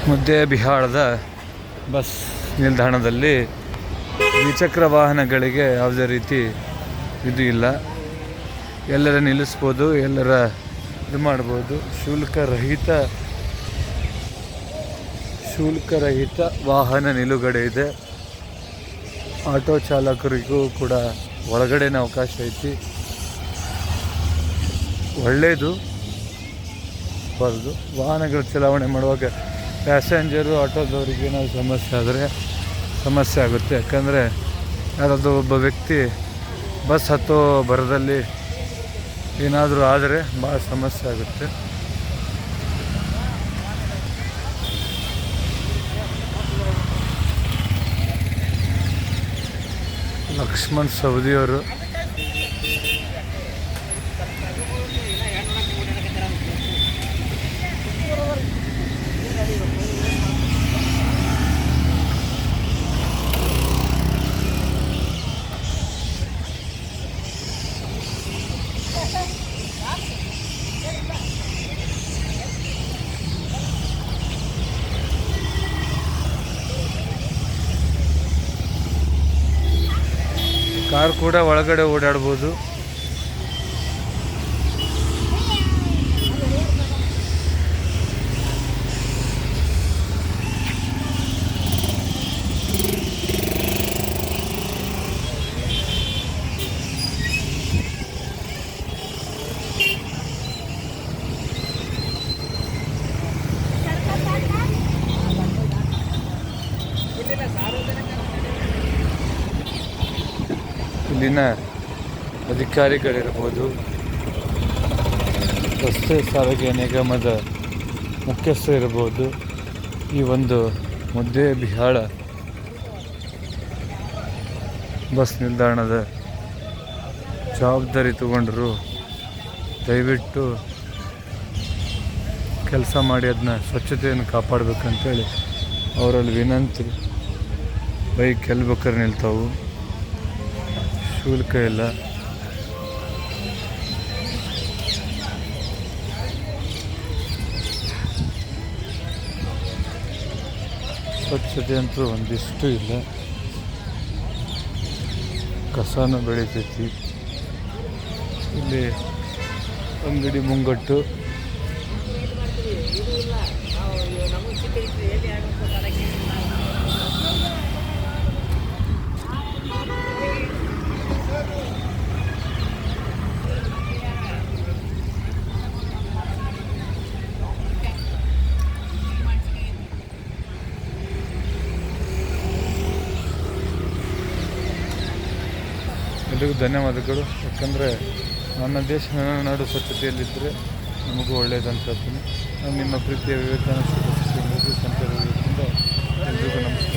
ಮುದ್ದೇಬಿಹಾಳದ bus ನಿಲ್ದಾಣದಲ್ಲಿ ದ್ವಿಚಕ್ರ ವಾಹನಗಳಿಗೆ ಯಾವುದೇ ರೀತಿ ಇದು ಇಲ್ಲ. ಎಲ್ಲರ ನಿಲ್ಲಿಸ್ಬೋದು, ಎಲ್ಲರ ಇದು ಮಾಡ್ಬೋದು. ಶುಲ್ಕರಹಿತ ವಾಹನ ನಿಲುಗಡೆ ಇದೆ. ಆಟೋ ಚಾಲಕರಿಗೂ ಕೂಡ ಒಳಗಡೆನೇ ಅವಕಾಶ ಐತಿ. ಒಳ್ಳೆಯದು ಬರೋದು. ವಾಹನಗಳ ಚಲಾವಣೆ ಮಾಡುವಾಗ ಪ್ಯಾಸೆಂಜರು ಆಟೋದವರಿಗೆ ಏನಾದರೂ ಸಮಸ್ಯೆ ಆದರೆ ಸಮಸ್ಯೆ ಆಗುತ್ತೆ. ಯಾಕಂದರೆ ಯಾರಾದರೂ ಒಬ್ಬ ವ್ಯಕ್ತಿ ಬಸ್ ಹತ್ತೋ ಬರದಲ್ಲಿ ಏನಾದರೂ ಆದರೆ ಭಾಳ ಸಮಸ್ಯೆ ಆಗುತ್ತೆ. ಲಕ್ಷ್ಮಣ್ ಸವದಿಯವರು ಕಾರ್ ಕೂಡ ಒಳಗಡೆ ಓಡಾಡ್ಬೋದು. ಇಲ್ಲಿನ ಅಧಿಕಾರಿಗಳಿರ್ಬೋದು, ರಸ್ತೆ ಸಾರಿಗೆ ನಿಗಮದ ಮುಖ್ಯಸ್ಥರಿರ್ಬೋದು, ಈ ಒಂದು ಮುದ್ದೇಬಿಹಾಳ ಬಸ್ ನಿಲ್ದಾಣದ ಜವಾಬ್ದಾರಿ ತಗೊಂಡರು. ದಯವಿಟ್ಟು ಕೆಲಸ ಮಾಡಿ ಅದನ್ನ ಸ್ವಚ್ಛತೆಯನ್ನು ಕಾಪಾಡಬೇಕಂತೇಳಿ ಅವರಲ್ಲಿ ವಿನಂತಿ. ಬೈಕ್ ಎಲ್ಲಿ ಬೇಕಾದ್ರೆ ನಿಲ್ತಾವು, ಶುಲ್ಕ ಇಲ್ಲ. ಸ್ವಚ್ಛತೆ ಅಂತೂ ಒಂದಿಷ್ಟು ಇಲ್ಲ. ಕಸನೂ ಬೆಳಿತೈತಿ. ಇಲ್ಲಿ ಅಂಗಡಿ ಮುಂಗಟ್ಟು ಎಲ್ರಿಗೂ ಧನ್ಯವಾದಗಳು. ಯಾಕಂದರೆ ನನ್ನ ದೇಶ ನನ್ನ ನಾಡು ಸ್ವಚ್ಛತೆಯಲ್ಲಿದ್ದರೆ ನಮಗೂ ಒಳ್ಳೆಯದಂತ ಹೇಳ್ತೀನಿ. ನಾನು ನಿಮ್ಮ ಪ್ರೀತಿಯ ವಿವೇಕಾನಂದ ಸಂಚಾರ ಎಲ್ರಿಗೂ ನಮಸ್ಕಾರ.